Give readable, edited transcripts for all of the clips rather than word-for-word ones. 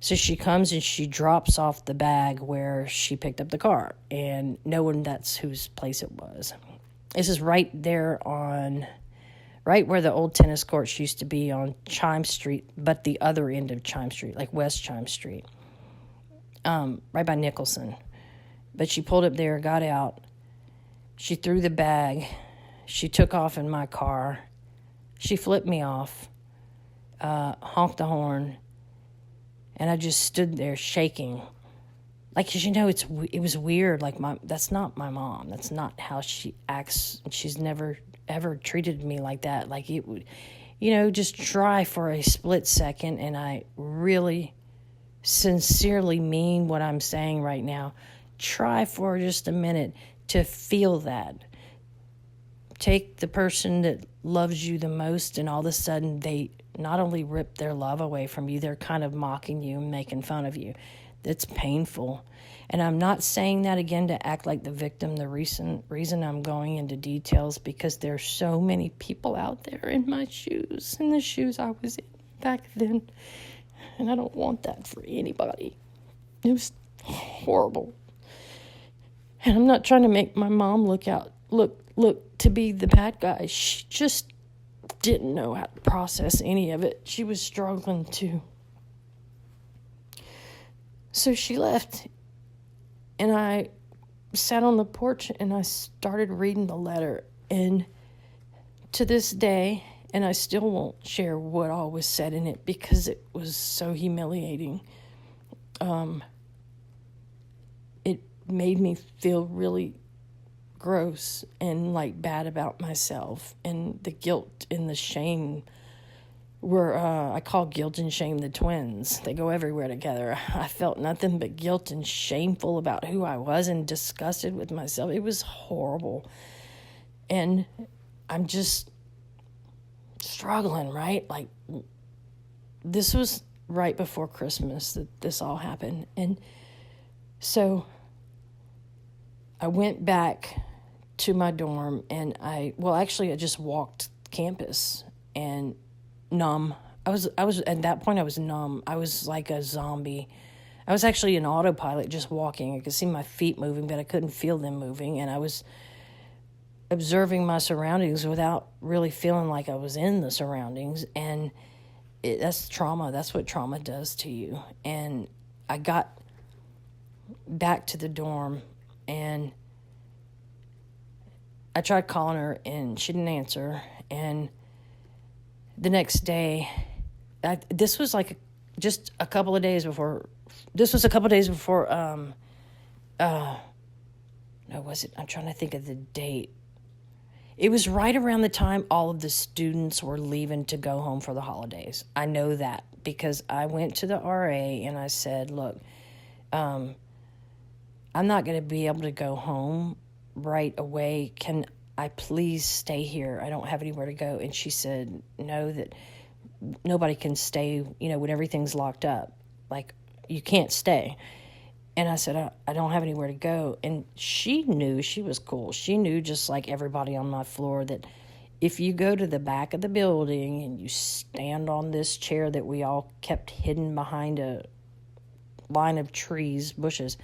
So she comes and she drops off the bag where she picked up the car, and knowing that's whose place it was. This is right there right where the old tennis courts used to be on Chime Street, but the other end of Chime Street, like West Chime Street, right by Nicholson. But she pulled up there, got out. She threw the bag. She took off in my car. She flipped me off, honked the horn, and I just stood there shaking. Like, 'cause it was weird. Like, that's not my mom. That's not how she acts. She's never, ever treated me like that. Like, it would, just try for a split second, and I really sincerely mean what I'm saying right now. Try for just a minute to feel that. Take the person that loves you the most, and all of a sudden they not only rip their love away from you, they're kind of mocking you and making fun of you. That's painful. And I'm not saying that again to act like the victim. The reason I'm going into details, because there's so many people out there in my shoes, in the shoes I was in back then. And I don't want that for anybody. It was horrible. And I'm not trying to make my mom look to be the bad guy. She just didn't know how to process any of it. She was struggling too. So she left, and I sat on the porch and I started reading the letter. And to this day, and I still won't share what all was said in it because it was so humiliating. It made me feel really gross and like bad about myself, and the guilt and the shame were, I call guilt and shame the twins. They go everywhere together. I felt nothing but guilt and shameful about who I was and disgusted with myself. It was horrible. And I'm just struggling, right? Like, this was right before Christmas that this all happened. And so I went back to my dorm, and I just walked campus and numb. I was at that point I was numb. I was like a zombie. I was actually in autopilot, just walking. I could see my feet moving, but I couldn't feel them moving, and I was observing my surroundings without really feeling like I was in the surroundings. And that's trauma. That's what trauma does to you. And I got back to the dorm, and I tried calling her, and she didn't answer. And the next day, this was like just a couple of days before. This was a couple of days before. No, was it? I'm trying to think of the date. It was right around the time all of the students were leaving to go home for the holidays. I know that because I went to the RA and I said, "Look, I'm not going to be able to go home right away. Can I please stay here? I don't have anywhere to go." And she said, "No, that nobody can stay, when everything's locked up. Like, you can't stay." And I said, I don't have anywhere to go. And she knew, she was cool. She knew, just like everybody on my floor, that if you go to the back of the building and you stand on this chair that we all kept hidden behind a line of trees, bushes,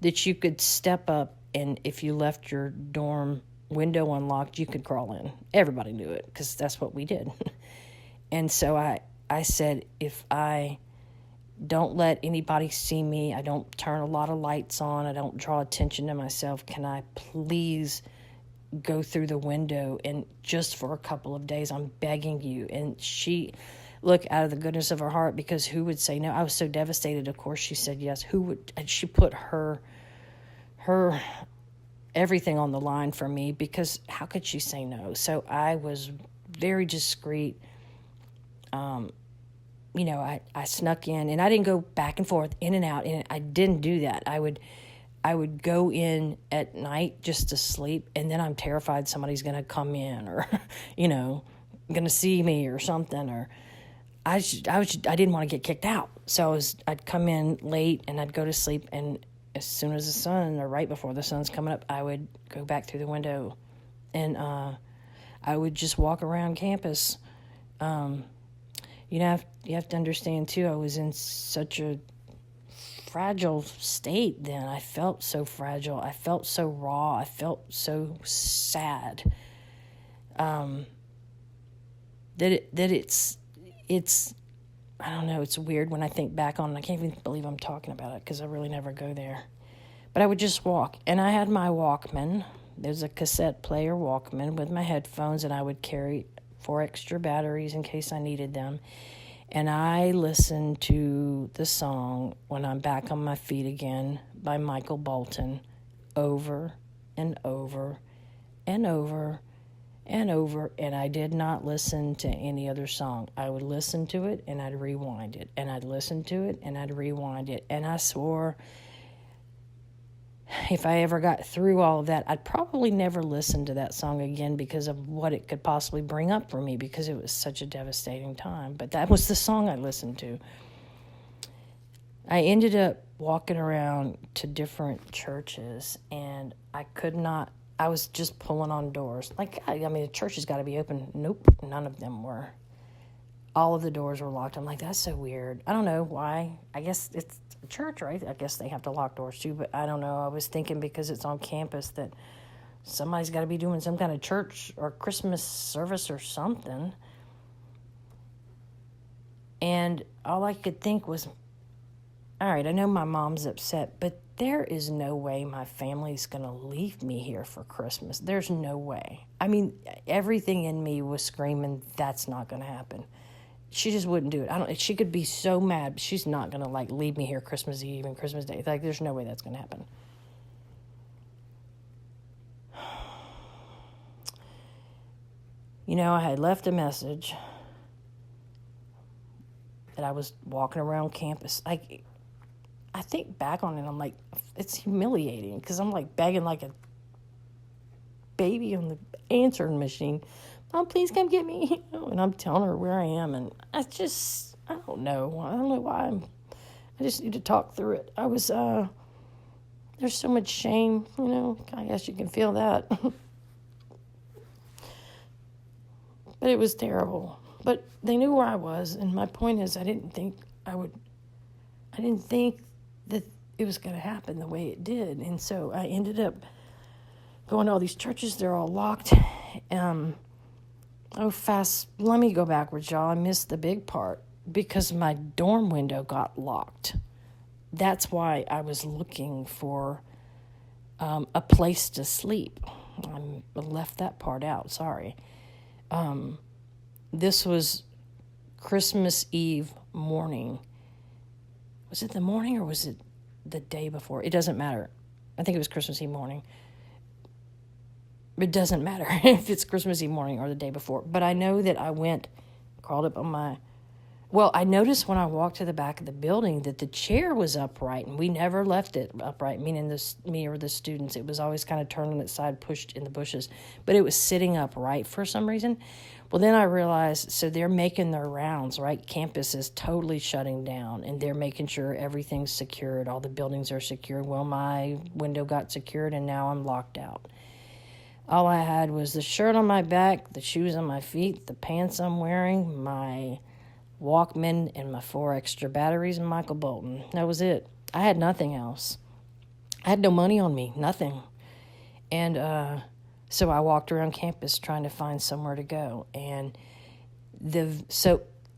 that you could step up, and if you left your dorm window unlocked, you could crawl in. Everybody knew it because that's what we did. And so I said, if I don't let anybody see me, I don't turn a lot of lights on, I don't draw attention to myself, can I please go through the window, and just for a couple of days, I'm begging you. And she, look, out of the goodness of her heart, because who would say no? I was so devastated. Of course she said yes. Who would? And she put her everything on the line for me, because how could she say no? So I was very discreet. I snuck in, and I didn't go back and forth, in and out, and I didn't do that. I would go in at night just to sleep, and then I'm terrified somebody's going to come in, or, going to see me or something, or I didn't want to get kicked out. So I'd come in late, and I'd go to sleep, and as soon as the sun, or right before the sun's coming up, I would go back through the window, and I would just walk around campus. You have to understand, too, I was in such a fragile state then. I felt so fragile. I felt so raw. I felt so sad. It's I don't know, it's weird when I think back on it. I can't even believe I'm talking about it because I really never go there. But I would just walk, and I had my Walkman. There's a cassette player Walkman with my headphones, and I would carry 4 extra batteries in case I needed them. And I listened to the song When I'm Back on My Feet Again by Michael Bolton over and over and over and over, and I did not listen to any other song. I would listen to it, and I'd rewind it, and I'd listen to it, and I'd rewind it, and I swore if I ever got through all of that, I'd probably never listen to that song again because of what it could possibly bring up for me, because it was such a devastating time. But that was the song I listened to. I ended up walking around to different churches, and I was just pulling on doors. Like, I mean, the church has got to be open. Nope, none of them were. All of the doors were locked. I'm like, that's so weird. I don't know why. I guess it's a church, right? I guess they have to lock doors too, but I don't know. I was thinking because it's on campus that somebody's got to be doing some kind of church or Christmas service or something. And all I could think was, all right, I know my mom's upset, but there is no way my family's going to leave me here for Christmas. There's no way. I mean, everything in me was screaming, that's not going to happen. She just wouldn't do it. She could be so mad, but she's not going to, like, leave me here Christmas Eve and Christmas Day. Like, there's no way that's going to happen. You know, I had left a message that I was walking around campus. Like, I think back on it, I'm like, it's humiliating because I'm, like, begging like a baby on the answering machine. Mom, please come get me. And I'm telling her where I am. And I don't know. I don't know why. I just need to talk through it. There's so much shame, I guess you can feel that. But it was terrible. But they knew where I was. And my point is, I didn't think that it was going to happen the way it did. And so I ended up going to all these churches. They're all locked. Let me go backwards, y'all. I missed the big part because my dorm window got locked. That's why I was looking for a place to sleep. I left that part out, sorry. This was Christmas Eve morning. Was it the morning or was it the day before? It doesn't matter. I think it was Christmas Eve morning. It doesn't matter if it's Christmas Eve morning or the day before. But I know that I crawled up on I noticed when I walked to the back of the building that the chair was upright, and we never left it upright, meaning me or the students. It was always kind of turned on its side, pushed in the bushes. But it was sitting upright for some reason. Well, then I realized, so they're making their rounds, right? Campus is totally shutting down, and they're making sure everything's secured. All the buildings are secured. Well, my window got secured, and now I'm locked out. All I had was the shirt on my back, the shoes on my feet, the pants I'm wearing, my Walkman, and my 4 extra batteries and Michael Bolton. That was it. I had nothing else. I had no money on me, nothing. And so I walked around campus trying to find somewhere to go. And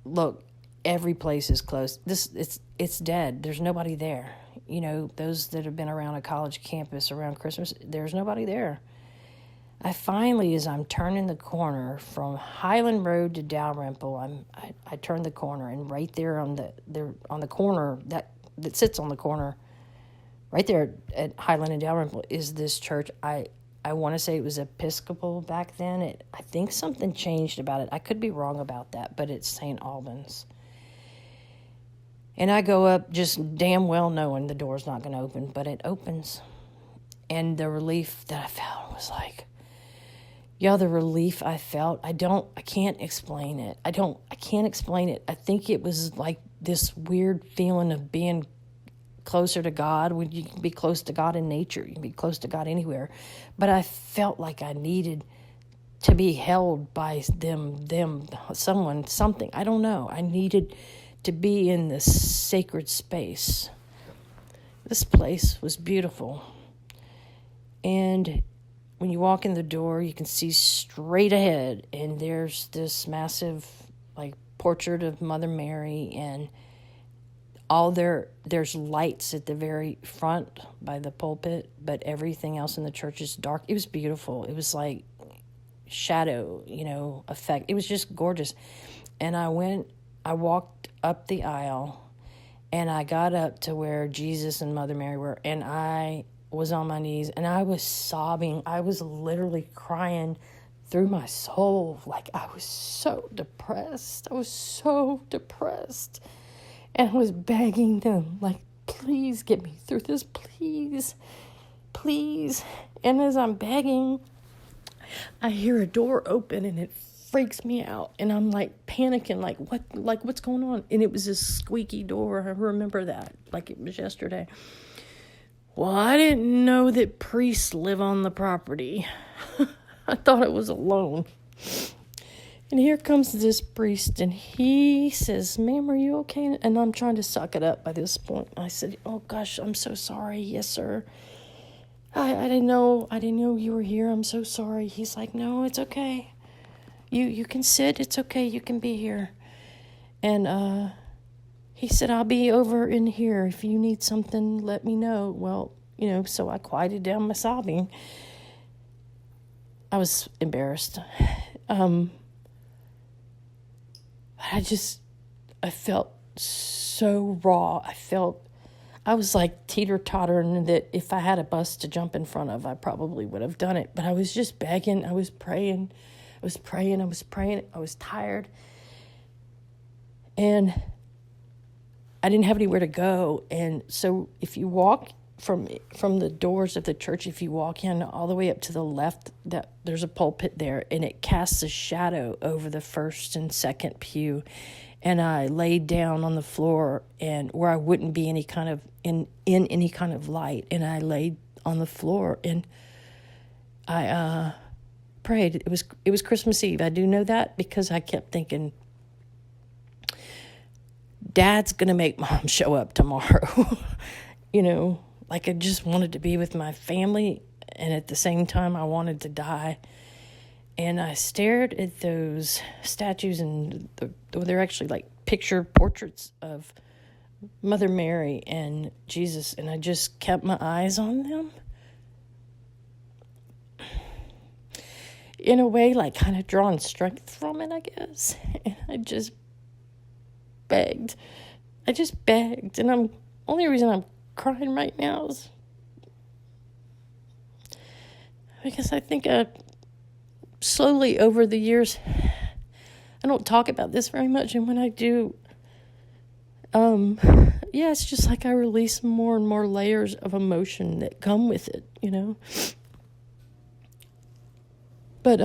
look, every place is closed. It's dead. There's nobody there. Those that have been around a college campus around Christmas, there's nobody there. I finally, as I'm turning the corner from Highland Road to Dalrymple, I turned the corner, and right there on the corner that sits on the corner, right there at Highland and Dalrymple, is this church. I want to say it was Episcopal back then. I think something changed about it. I could be wrong about that, but it's St. Albans. And I go up just damn well knowing the door's not going to open, but it opens. And the relief that I felt was like, the relief I felt, I can't explain it. I can't explain it. I think it was like this weird feeling of being closer to God. When you can be close to God in nature, you can be close to God anywhere. But I felt like I needed to be held by someone, something. I don't know. I needed to be in this sacred space. This place was beautiful. And when you walk in the door, you can see straight ahead, and there's this massive, like, portrait of Mother Mary, and there's lights at the very front by the pulpit, but everything else in the church is dark. It was beautiful. It was like shadow, effect. It was just gorgeous. And I walked up the aisle, and I got up to where Jesus and Mother Mary were, and I was on my knees, and I was sobbing. I was literally crying through my soul. Like, I was so depressed. And I was begging them, like, please get me through this, please, please. And as I'm begging, I hear a door open, and it freaks me out. And I'm, like, panicking, what's going on? And it was this squeaky door. I remember that like it was yesterday. Well, I didn't know that priests live on the property. I thought it was a loan. And here comes this priest, and he says, "Ma'am, are you okay?" And I'm trying to suck it up by this point. I said, "Oh, gosh, I'm so sorry. Yes, sir. I didn't know you were here. I'm so sorry." He's like, "No, it's okay. You can sit. It's okay. You can be here." And he said, "I'll be over in here. If you need something, let me know." Well, so I quieted down my sobbing. I was embarrassed. I felt so raw. I was like teeter-tottering that if I had a bus to jump in front of, I probably would have done it. But I was just begging. I was praying. I was tired. And I didn't have anywhere to go. And so if you walk from the doors of the church, if you walk in all the way up to the left, there's a pulpit there, and it casts a shadow over the first and second pew. And I laid down on the floor, and where I wouldn't be any kind of in any kind of light, and I laid on the floor, and I prayed. It was Christmas Eve. I do know that because I kept thinking, Dad's gonna make Mom show up tomorrow. Like, I just wanted to be with my family, and at the same time I wanted to die. And I stared at those statues, and they're actually like picture portraits of Mother Mary and Jesus, and I just kept my eyes on them. In a way, like, kind of drawing strength from it, I guess. And I just begged. And only reason I'm crying right now is because I think slowly over the years, I don't talk about this very much, and when I do, it's just like I release more and more layers of emotion that come with it, But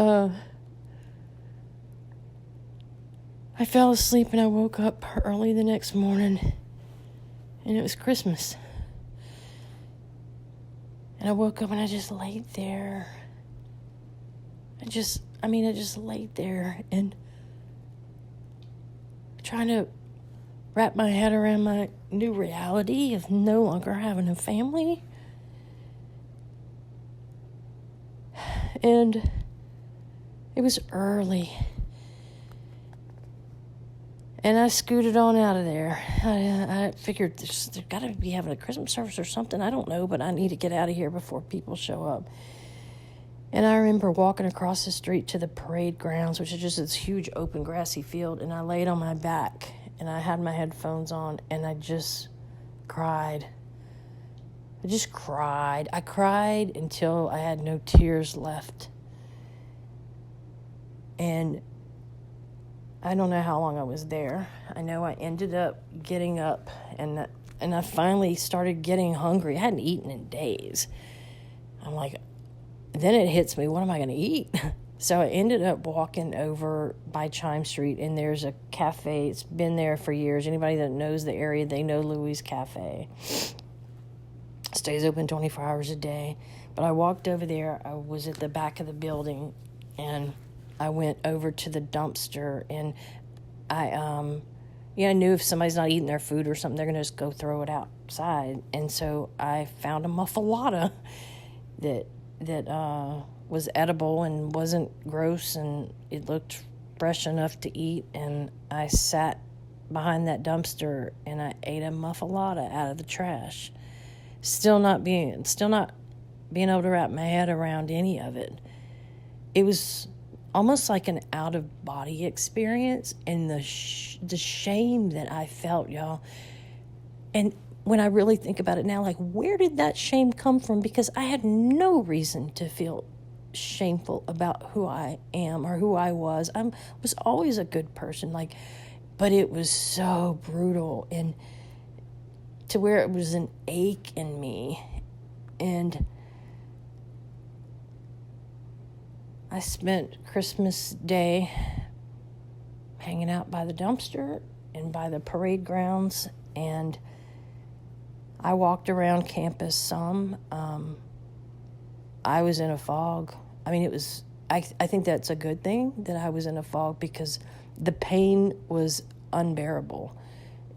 I fell asleep, and I woke up early the next morning, and it was Christmas. And I woke up, and I just laid there. I just laid there and trying to wrap my head around my new reality of no longer having a family. And it was early. And I scooted on out of there. I figured there's got to be having a Christmas service or something. I don't know, but I need to get out of here before people show up. And I remember walking across the street to the parade grounds, which is just this huge open grassy field, and I laid on my back, and I had my headphones on, and I just cried. I cried until I had no tears left. And I don't know how long I was there. I know I ended up getting up, and I finally started getting hungry. I hadn't eaten in days. I'm like, then it hits me, what am I going to eat? So I ended up walking over by Chime Street, and there's a cafe. It's been there for years. Anybody that knows the area, they know Louis Cafe. Stays open 24 hours a day. But I walked over there. I was at the back of the building, and I went over to the dumpster, and I I knew if somebody's not eating their food or something, they're going to just go throw it outside. And so I found a muffalata that was edible and wasn't gross, and it looked fresh enough to eat. And I sat behind that dumpster and I ate a muffalata out of the trash. Still not being able to wrap my head around any of it. It was almost like an out-of-body experience, and the shame that I felt, y'all. And when I really think about it now, like, where did that shame come from? Because I had no reason to feel shameful about who I am or who I was. I was always a good person, but it was so brutal, and to where it was an ache in me. And I spent Christmas Day hanging out by the dumpster and by the parade grounds, and I walked around campus some. I was in a fog. I mean, I think that's a good thing that I was in a fog, because the pain was unbearable.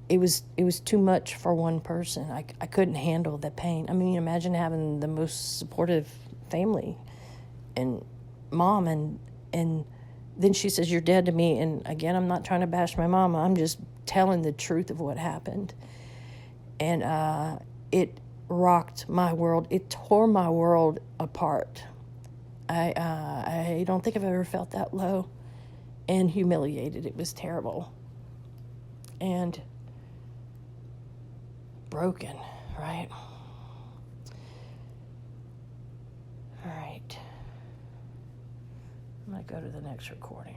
It was too much for one person. I couldn't handle the pain. I mean, imagine having the most supportive family and mom, and then she says, "You're dead to me." And again, I'm not trying to bash my mama. I'm just telling the truth of what happened. And it rocked my world. It tore my world apart. I don't think I've ever felt that low and humiliated. It was terrible and broken, right? All right. I'm going to go to the next recording.